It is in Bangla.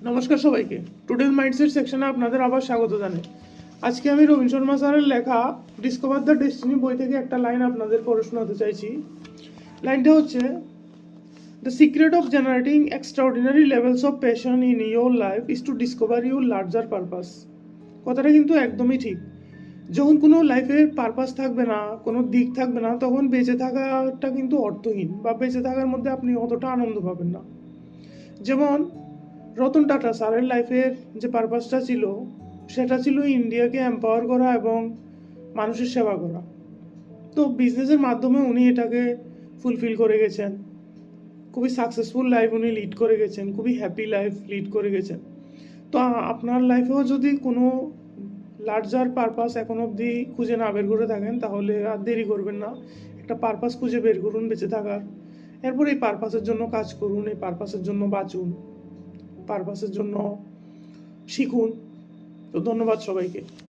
নমস্কার সবাইকে। টুডেজ মাইন্ডসেট সেকশনে আপনাদের আবার স্বাগত জানাই। আজকে আমি রবীন শর্মা স্যারের লেখা ডিসকভার দ্য ডেস্টিনি বই থেকে একটা লাইন আপনাদের পড়ে শোনাতে চাইছি। লাইনটা হচ্ছে, the secret of generating extraordinary levels of passion in your life is to discover your larger purpose. কথাটা কিন্তু একদমই ঠিক। যখন কোনো লাইফের পারপাস থাকবে না, কোনো দিক থাকবে না, তখন বেঁচে থাকাটা কিন্তু অর্থহীন, বা বেঁচে থাকার মধ্যে আপনি অতটা আনন্দ পাবেন না। যেমন রতন টাটা স্যারের লাইফের যে পারপাসটা ছিল, সেটা ছিল ইন্ডিয়াকে এম্পাওয়ার করা এবং মানুষের সেবা করা। তো বিজনেসের মাধ্যমে উনি এটাকে ফুলফিল করে গেছেন। খুবই সাকসেসফুল লাইফ উনি লিড করে গেছেন, খুবই হ্যাপি লাইফ লিড করে গেছেন। তো আপনার লাইফেও যদি কোনো লার্জার পারপাস এখন অবধি খুঁজে না বের করে থাকেন, তাহলে আর দেরি করবেন না, একটা পারপাস খুঁজে বের করুন বেঁচে থাকার। এরপর এই পারপাসের জন্য কাজ করুন, এই পারপাসের জন্য বাঁচুন, পারপাসের জন্য শিখুন। তো ধন্যবাদ সবাইকে।